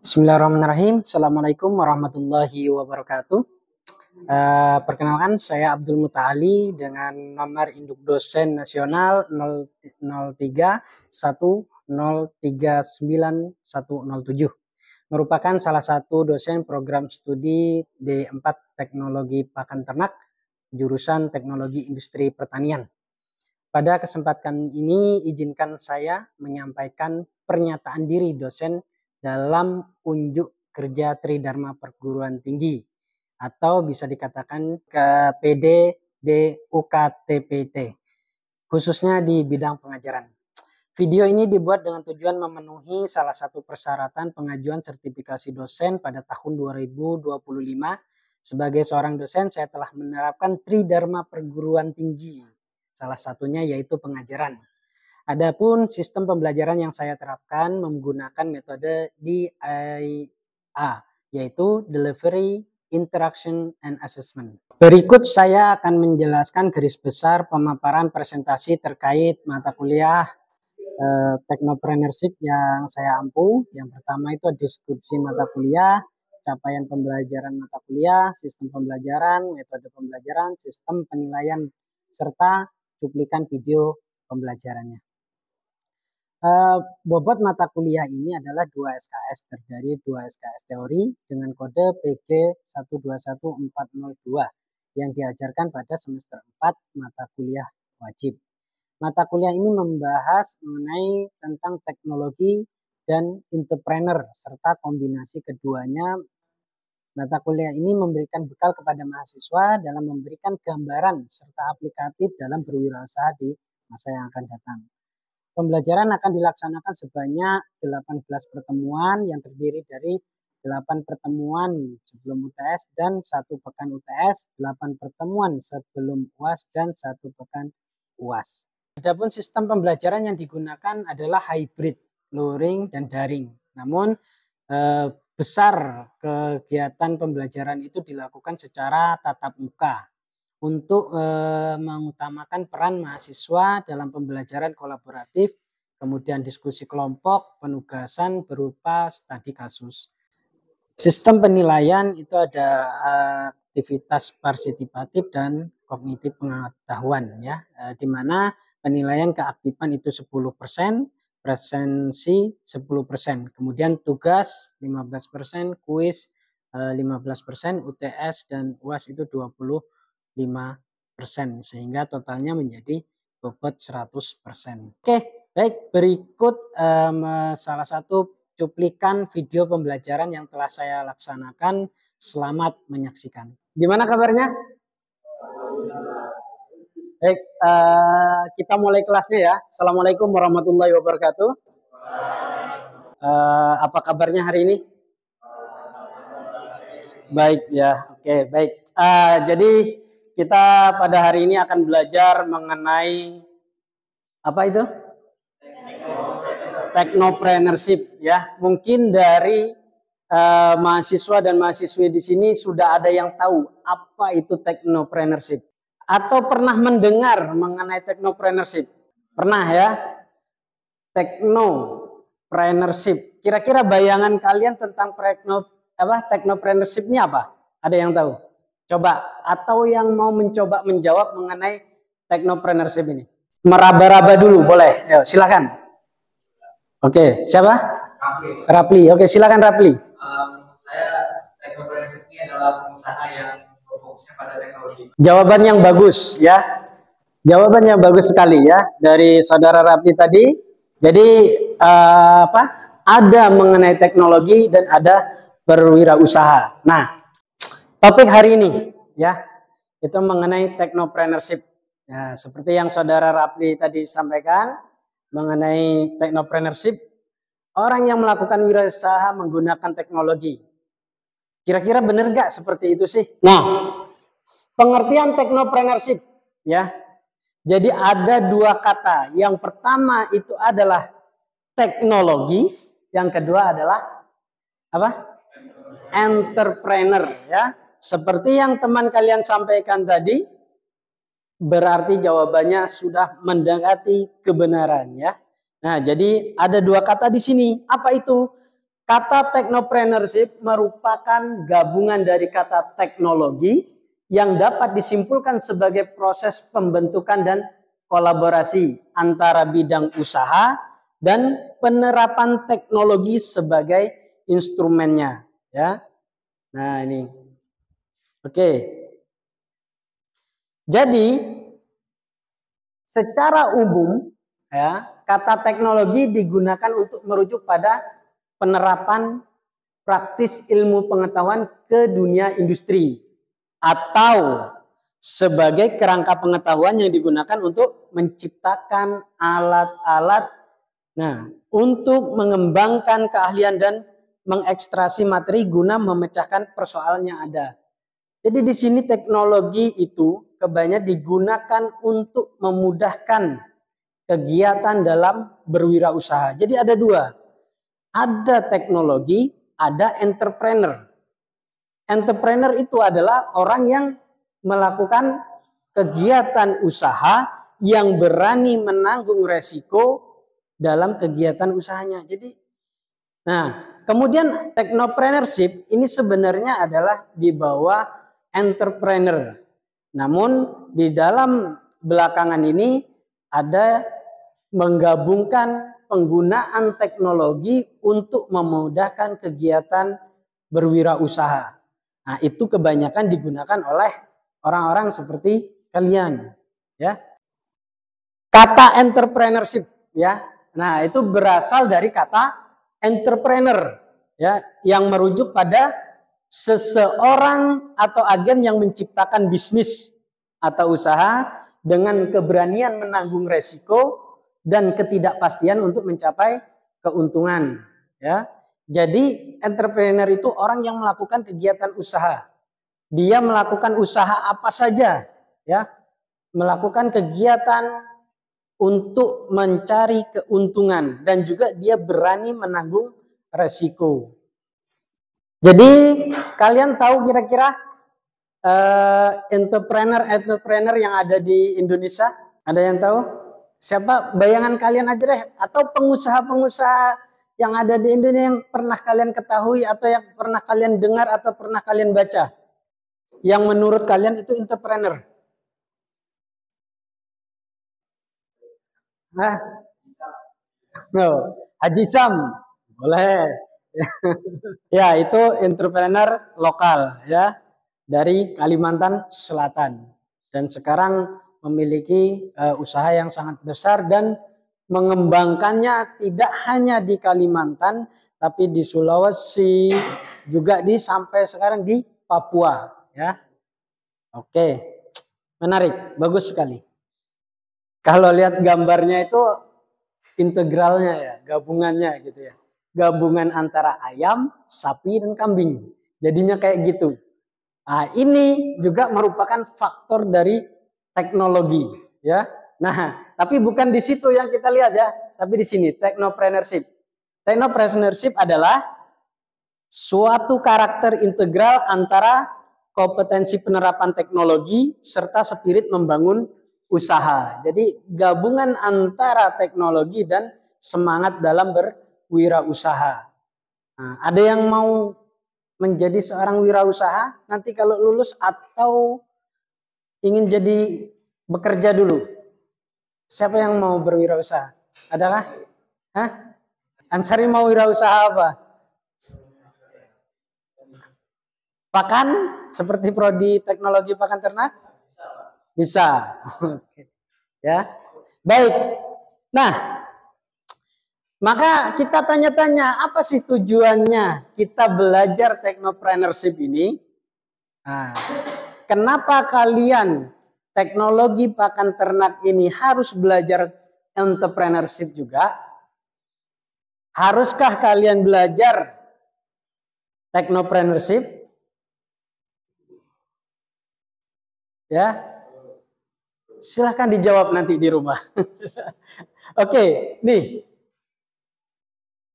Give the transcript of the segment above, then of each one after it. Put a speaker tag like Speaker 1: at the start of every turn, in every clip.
Speaker 1: Bismillahirrahmanirrahim. Assalamualaikum warahmatullahi wabarakatuh. Perkenalkan, saya Abdul Muta'ali dengan nomor induk dosen nasional 0311039107. Merupakan salah satu dosen program studi D4 Teknologi Pakan Ternak, jurusan Teknologi Industri Pertanian. Pada kesempatan ini, izinkan saya menyampaikan pernyataan diri dosen dalam unjuk kerja Tridharma Perguruan Tinggi atau bisa dikatakan ke PDDUKTPT, khususnya di bidang pengajaran. Video ini dibuat dengan tujuan memenuhi salah satu persyaratan pengajuan sertifikasi dosen pada tahun 2025. Sebagai seorang dosen, saya telah menerapkan Tridharma Perguruan Tinggi. Salah satunya yaitu pengajaran. Adapun sistem pembelajaran yang saya terapkan menggunakan metode DIA, yaitu Delivery, Interaction, and Assessment. Berikut saya akan menjelaskan garis besar pemaparan presentasi terkait mata kuliah Technopreneurship yang saya ampu. Yang pertama itu deskripsi mata kuliah, capaian pembelajaran mata kuliah, sistem pembelajaran, metode pembelajaran, sistem penilaian, serta cuplikan video pembelajarannya. Bobot mata kuliah ini adalah 2 SKS, terdiri 2 SKS teori dengan kode PG 121402 yang diajarkan pada semester 4 mata kuliah wajib. Mata kuliah ini membahas mengenai tentang teknologi dan entrepreneur serta kombinasi keduanya. Mata kuliah ini memberikan bekal kepada mahasiswa dalam memberikan gambaran serta aplikatif dalam berwirausaha di masa yang akan datang. Pembelajaran akan dilaksanakan sebanyak 18 pertemuan yang terdiri dari 8 pertemuan sebelum UTS dan 1 pekan UTS, 8 pertemuan sebelum UAS, dan 1 pekan UAS. Adapun sistem pembelajaran yang digunakan adalah hybrid, luring, dan daring. Namun besar kegiatan pembelajaran itu dilakukan secara tatap muka untuk mengutamakan peran mahasiswa dalam pembelajaran kolaboratif, kemudian diskusi kelompok, penugasan berupa studi kasus. Sistem penilaian itu ada aktivitas partisipatif dan kognitif pengetahuan, ya, di mana penilaian keaktifan itu 10%, presensi 10%, kemudian tugas 15%, kuis 15%, UTS dan UAS itu 25%, sehingga totalnya menjadi bobot 100%. Oke, baik, berikut salah satu cuplikan video pembelajaran yang telah saya laksanakan. Selamat menyaksikan. Gimana kabarnya? Baik, kita mulai kelasnya ya. Assalamualaikum warahmatullahi wabarakatuh. Apa kabarnya hari ini? Baik ya, oke, baik. Jadi kita pada hari ini akan belajar mengenai apa itu? Technopreneurship, ya. Mungkin dari mahasiswa dan mahasiswi di sini sudah ada yang tahu apa itu technopreneurship atau pernah mendengar mengenai technopreneurship. Pernah ya? Technopreneurship. Kira-kira bayangan kalian tentang technopreneurship ini apa? Ada yang tahu? Coba, atau yang mau mencoba menjawab mengenai technopreneurship ini? Meraba-raba dulu, boleh. Ayo, silakan. Oke, siapa? Rapli. Oke, silakan Rapli.
Speaker 2: Menurut saya, technopreneurship ini adalah pengusaha yang berfokusnya pada teknologi.
Speaker 1: Jawaban yang bagus, ya. Jawaban yang bagus sekali, ya, dari saudara Rapli tadi. Jadi ada mengenai teknologi dan ada berwirausaha. Nah, topik hari ini, ya, itu mengenai technopreneurship. Ya, seperti yang saudara Rapli tadi sampaikan mengenai technopreneurship, orang yang melakukan wirausaha menggunakan teknologi. Kira-kira benar nggak seperti itu sih? Nah, pengertian technopreneurship, ya. Jadi ada 2 kata. Yang pertama itu adalah teknologi, yang kedua adalah apa? Entrepreneur, ya. Seperti yang teman kalian sampaikan tadi, berarti jawabannya sudah mendekati kebenaran, ya. Nah, jadi ada 2 kata di sini. Apa itu? Kata technopreneurship merupakan gabungan dari kata teknologi yang dapat disimpulkan sebagai proses pembentukan dan kolaborasi antara bidang usaha dan penerapan teknologi sebagai instrumennya, ya. Nah, ini. Oke. Jadi secara umum, ya, kata teknologi digunakan untuk merujuk pada penerapan praktis ilmu pengetahuan ke dunia industri atau sebagai kerangka pengetahuan yang digunakan untuk menciptakan alat-alat, nah, untuk mengembangkan keahlian dan mengekstrasi materi guna memecahkan persoalan yang ada. Jadi di sini teknologi itu kebanyakan digunakan untuk memudahkan kegiatan dalam berwirausaha. Jadi ada dua. Ada teknologi, ada entrepreneur. Entrepreneur itu adalah orang yang melakukan kegiatan usaha yang berani menanggung resiko dalam kegiatan usahanya. Jadi, nah, kemudian technopreneurship ini sebenarnya adalah di bawah entrepreneur. Namun di dalam belakangan ini ada menggabungkan penggunaan teknologi untuk memudahkan kegiatan berwirausaha. Nah, itu kebanyakan digunakan oleh orang-orang seperti kalian, ya. Kata entrepreneurship, ya. Nah, itu berasal dari kata entrepreneur, ya, yang merujuk pada seseorang atau agen yang menciptakan bisnis atau usaha dengan keberanian menanggung resiko dan ketidakpastian untuk mencapai keuntungan, ya. Jadi entrepreneur itu orang yang melakukan kegiatan usaha. Dia melakukan usaha apa saja, ya. Melakukan kegiatan untuk mencari keuntungan dan juga dia berani menanggung resiko. Jadi kalian tahu kira-kira entrepreneur yang ada di Indonesia? Ada yang tahu? Siapa? Bayangan kalian aja deh. Atau pengusaha-pengusaha yang ada di Indonesia yang pernah kalian ketahui atau yang pernah kalian dengar atau pernah kalian baca. Yang menurut kalian itu entrepreneur. Nah, no. Haji Sam. Boleh. Ya, itu entrepreneur lokal, ya, dari Kalimantan Selatan. Dan sekarang memiliki usaha yang sangat besar dan mengembangkannya tidak hanya di Kalimantan, tapi di Sulawesi, juga sampai sekarang di Papua, ya. Oke, menarik, bagus sekali. Kalau lihat gambarnya itu integralnya, ya, gabungannya gitu, ya. Gabungan antara ayam, sapi, dan kambing. Jadinya kayak gitu. Nah, ini juga merupakan faktor dari teknologi, ya. Nah, tapi bukan di situ yang kita lihat, ya, tapi di sini technopreneurship. Technopreneurship adalah suatu karakter integral antara kompetensi penerapan teknologi serta spirit membangun usaha. Jadi gabungan antara teknologi dan semangat dalam berwirausaha. Nah, ada yang mau menjadi seorang wirausaha nanti kalau lulus atau ingin jadi bekerja dulu? Siapa yang mau berwirausaha? Adakah? Hah? Ansari mau wirausaha apa? Pakan? Seperti prodi teknologi pakan ternak? Bisa. Ya. Baik. Nah, maka kita tanya-tanya, apa sih tujuannya kita belajar technopreneurship ini? Nah, kenapa kalian teknologi pakan ternak ini harus belajar entrepreneurship juga? Haruskah kalian belajar technopreneurship? Ya, silahkan dijawab nanti di rumah. Oke, nih.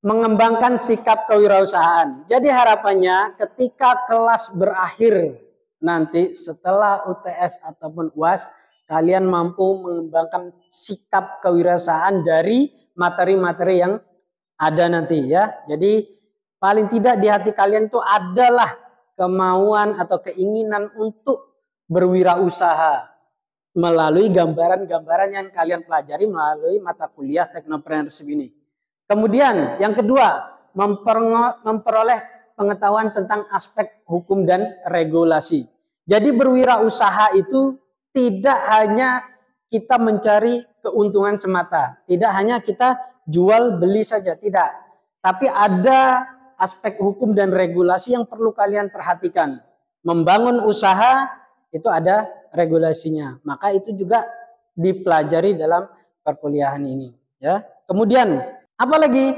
Speaker 1: Mengembangkan sikap kewirausahaan. Jadi harapannya ketika kelas berakhir nanti setelah UTS ataupun UAS, kalian mampu mengembangkan sikap kewirausahaan dari materi-materi yang ada nanti, ya. Jadi paling tidak di hati kalian itu adalah kemauan atau keinginan untuk berwirausaha melalui gambaran-gambaran yang kalian pelajari melalui mata kuliah Technopreneurship ini. Kemudian yang kedua, memperoleh pengetahuan tentang aspek hukum dan regulasi. Jadi berwirausaha itu tidak hanya kita mencari keuntungan semata, tidak hanya kita jual beli saja, tidak. Tapi ada aspek hukum dan regulasi yang perlu kalian perhatikan. Membangun usaha itu ada regulasinya, maka itu juga dipelajari dalam perkuliahan ini. Ya. Kemudian apa lagi?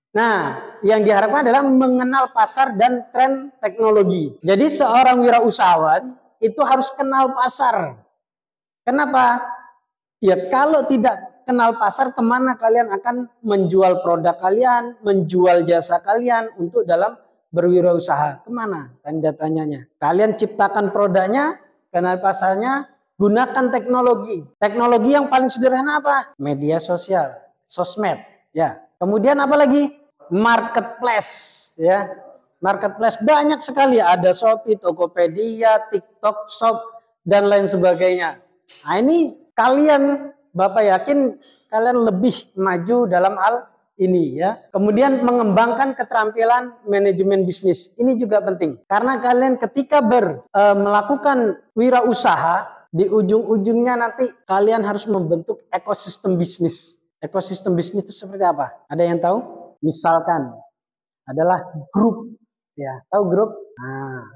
Speaker 1: Nah, yang diharapkan adalah mengenal pasar dan tren teknologi. Jadi seorang wirausahawan itu harus kenal pasar. Kenapa? Ya kalau tidak kenal pasar, kemana kalian akan menjual produk kalian, menjual jasa kalian untuk dalam berwirausaha? Kemana? Tanda tanyanya. Kalian ciptakan produknya, kenal pasarnya, gunakan teknologi. Teknologi yang paling sederhana apa? Media sosial, sosmed. Ya. Kemudian apa lagi? Marketplace. Ya. Marketplace banyak sekali. Ada Shopee, Tokopedia, TikTok Shop, dan lain sebagainya. Nah ini kalian, Bapak yakin kalian lebih maju dalam hal ini ya. Kemudian mengembangkan keterampilan manajemen bisnis. Ini juga penting. Karena kalian ketika melakukan wirausaha, di ujung-ujungnya nanti kalian harus membentuk ekosistem bisnis. Ekosistem bisnis itu seperti apa? Ada yang tahu? Misalkan adalah grup. Ya, tahu grup? Nah,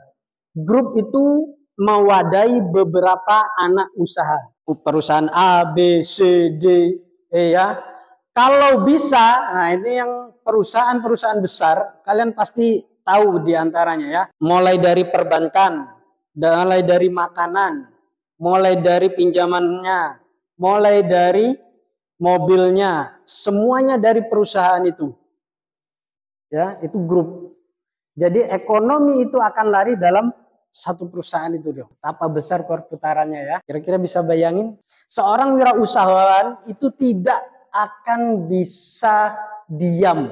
Speaker 1: grup itu mewadahi beberapa anak usaha. Perusahaan A, B, C, D, E ya. Kalau bisa, nah ini yang perusahaan-perusahaan besar, kalian pasti tahu diantaranya ya. Mulai dari perbankan, mulai dari makanan, mulai dari pinjamannya, mulai dari mobilnya, semuanya dari perusahaan itu. Ya, itu grup. Jadi ekonomi itu akan lari dalam satu perusahaan itu dong. Betapa besar perputarannya ya. Kira-kira bisa bayangin, seorang wirausahawan itu tidak akan bisa diam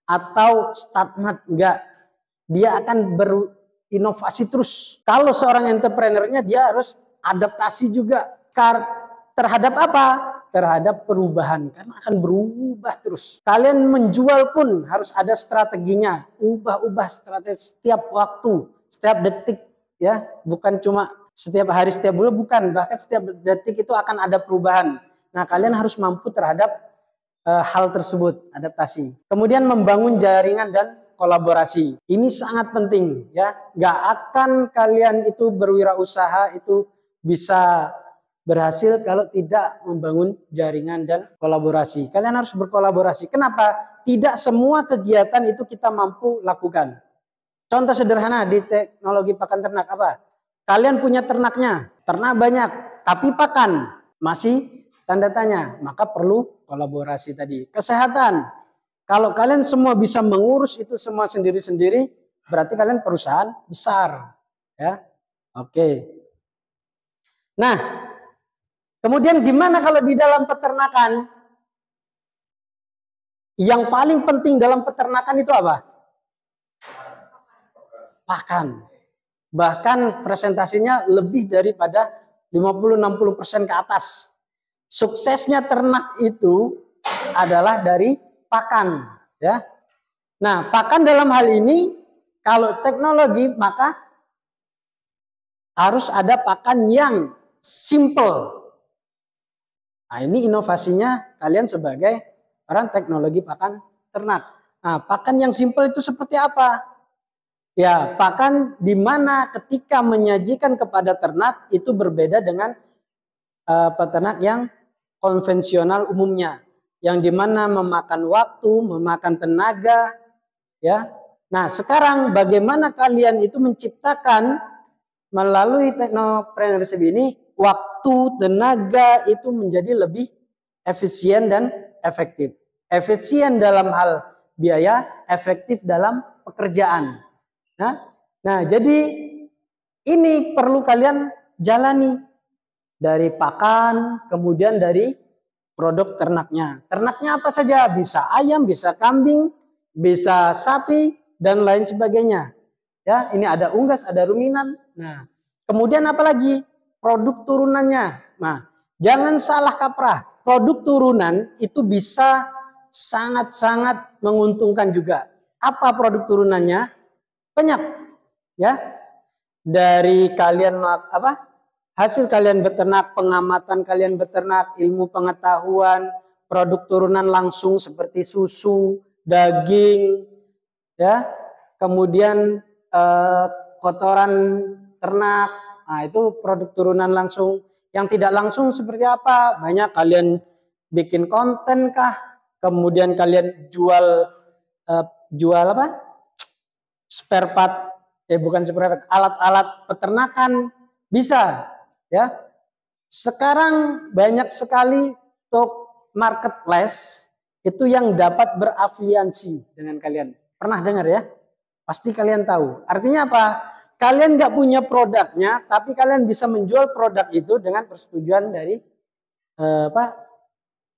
Speaker 1: atau stagnan, enggak. Dia akan berinovasi terus. Kalau seorang entrepreneurnya dia harus adaptasi juga terhadap apa? Terhadap perubahan, karena akan berubah terus. Kalian menjual pun harus ada strateginya, ubah-ubah strategi setiap waktu, setiap detik ya, bukan cuma setiap hari, setiap bulan, bukan, bahkan setiap detik itu akan ada perubahan. Nah, kalian harus mampu terhadap hal tersebut, adaptasi. Kemudian membangun jaringan dan kolaborasi. Ini sangat penting ya. Nggak akan kalian itu berwirausaha itu bisa berhasil kalau tidak membangun jaringan dan kolaborasi. Kalian harus berkolaborasi. Kenapa? Tidak semua kegiatan itu kita mampu lakukan. Contoh sederhana di teknologi pakan ternak apa? Kalian punya ternaknya, ternak banyak, tapi pakan masih tanda tanya. Maka perlu kolaborasi tadi. Kesehatan. Kalau kalian semua bisa mengurus itu semua sendiri-sendiri, berarti kalian perusahaan besar. Ya, oke. Nah, kemudian gimana kalau di dalam peternakan? Yang paling penting dalam peternakan itu apa? Pakan. Bahkan presentasinya lebih daripada 50-60% ke atas. Suksesnya ternak itu adalah dari pakan. Ya. Nah, pakan dalam hal ini, kalau teknologi maka harus ada pakan yang simple. Nah, ini inovasinya kalian sebagai orang teknologi pakan ternak. Nah, pakan yang simple itu seperti apa? Ya, pakan di mana ketika menyajikan kepada ternak itu berbeda dengan peternak yang konvensional umumnya, yang di mana memakan waktu, memakan tenaga, ya. Nah, sekarang bagaimana kalian itu menciptakan melalui Technopreneurship ini waktu, tenaga itu menjadi lebih efisien dan efektif. Efisien dalam hal biaya, efektif dalam pekerjaan. Nah, jadi ini perlu kalian jalani dari pakan, kemudian dari produk ternaknya. Ternaknya apa saja? Bisa ayam, bisa kambing, bisa sapi, dan lain sebagainya. Ya, ini ada unggas, ada ruminan. Nah, kemudian apalagi produk turunannya. Nah, jangan salah kaprah. Produk turunan itu bisa sangat-sangat menguntungkan juga. Apa produk turunannya? Banyak, ya. Dari kalian hasil kalian beternak, pengamatan kalian beternak, ilmu pengetahuan, produk turunan langsung seperti susu, daging, ya, kemudian kotoran ternak. Nah, itu produk turunan langsung. Yang tidak langsung seperti apa? Banyak kalian bikin konten kah? Kemudian kalian jual apa? Spare part, bukan spare part, alat-alat peternakan bisa, ya. Sekarang banyak sekali marketplace itu yang dapat berafiliasi dengan kalian. Pernah dengar ya? Pasti kalian tahu. Artinya apa? Kalian nggak punya produknya, tapi kalian bisa menjual produk itu dengan persetujuan dari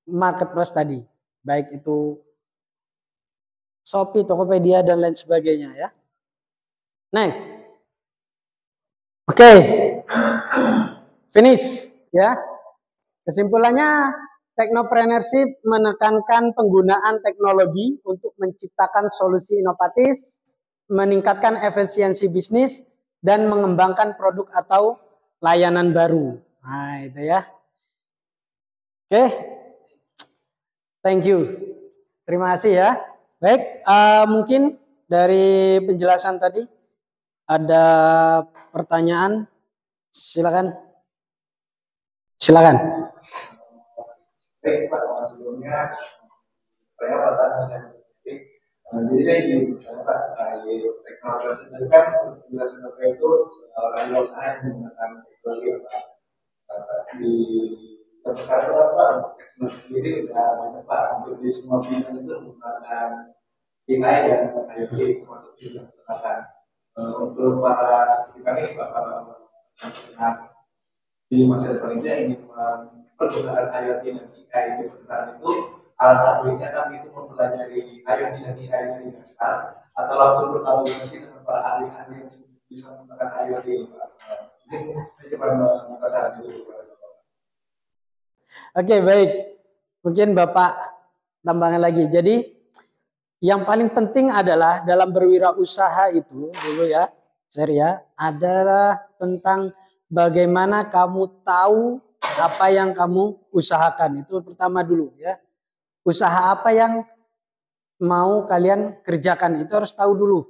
Speaker 1: marketplace tadi. Baik itu Shopee, Tokopedia, dan lain sebagainya ya. Next. Oke. Finish ya. Kesimpulannya, teknopreneurship menekankan penggunaan teknologi untuk menciptakan solusi inovatif, meningkatkan efisiensi bisnis, dan mengembangkan produk atau layanan baru. Nah, itu ya. Oke. Thank you. Terima kasih ya. Baik, mungkin dari penjelasan tadi ada pertanyaan. Silakan. Silakan.
Speaker 3: Baik Pak, sebelumnya saya pertanyaan saya spesifik. Jadi kayak gini, misalnya Pak, teknologi itu kan penjelasan Bapak itu radio usaha yang menggunakan teknologi ya Pak. Di sekarang itu Pak, teknologi sendiri sudah banyak Pak, hampir di semua bidang itu menggunakan AI dan IoT termasuk juga peternakan. Untuk para seperti kami Pak, para peternak di masa depan ini ingin penggunaan IoT dan AI di peternakan itu alhamdulillah kami itu mempelajari IoT dan AI dari dasar atau langsung berkolaborasi dengan para ahli-ahli yang bisa menggunakan IoT ini Pak. Ini saya coba minta saran dulu.
Speaker 1: Oke, baik. Mungkin Bapak tambahkan lagi. Jadi yang paling penting adalah dalam berwirausaha itu dulu ya, adalah tentang bagaimana kamu tahu apa yang kamu usahakan. Itu pertama dulu ya. Usaha apa yang mau kalian kerjakan itu harus tahu dulu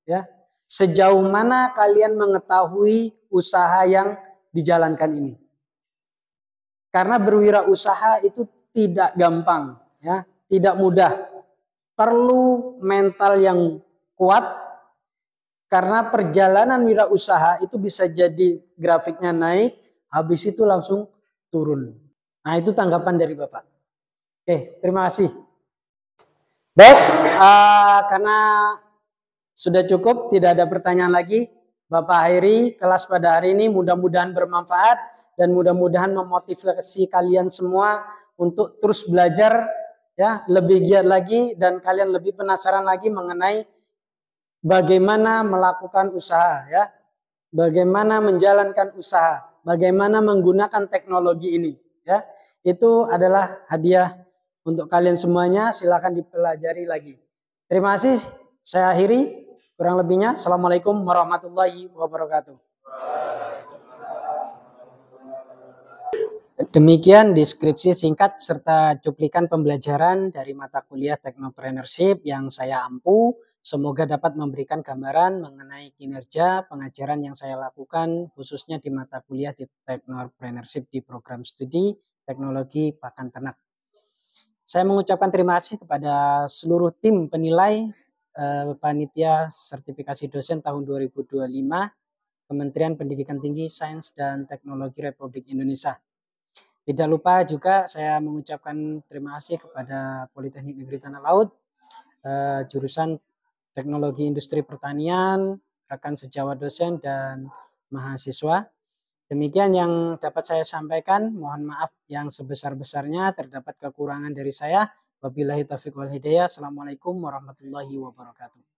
Speaker 1: ya. Sejauh mana kalian mengetahui usaha yang dijalankan ini. Karena berwirausaha itu tidak gampang ya, tidak mudah. Perlu mental yang kuat. Karena perjalanan wirausaha itu bisa jadi grafiknya naik, habis itu langsung turun. Nah, itu tanggapan dari Bapak. Oke, terima kasih. Baik, karena sudah cukup, tidak ada pertanyaan lagi. Bapak akhiri kelas pada hari ini, mudah-mudahan bermanfaat dan mudah-mudahan memotivasi kalian semua untuk terus belajar ya, lebih giat lagi dan kalian lebih penasaran lagi mengenai bagaimana melakukan usaha ya. Bagaimana menjalankan usaha, bagaimana menggunakan teknologi ini ya. Itu adalah hadiah untuk kalian semuanya, silakan dipelajari lagi. Terima kasih, saya akhiri. Kurang lebihnya, Assalamualaikum warahmatullahi wabarakatuh. Demikian deskripsi singkat serta cuplikan pembelajaran dari mata kuliah Teknopreneurship yang saya ampu. Semoga dapat memberikan gambaran mengenai kinerja pengajaran yang saya lakukan khususnya di mata kuliah di Teknopreneurship di program studi Teknologi Pakan Ternak. Saya mengucapkan terima kasih kepada seluruh tim penilai panitia sertifikasi dosen tahun 2025 Kementerian Pendidikan Tinggi, Sains dan Teknologi Republik Indonesia. Tidak lupa juga saya mengucapkan terima kasih kepada Politeknik Negeri Tanah Laut, jurusan Teknologi Industri Pertanian, rekan sejawat dosen dan mahasiswa. Demikian yang dapat saya sampaikan. Mohon maaf yang sebesar-besarnya, terdapat kekurangan dari saya. Wabillahi taufiq wal hidayah. Assalamualaikum warahmatullahi wabarakatuh.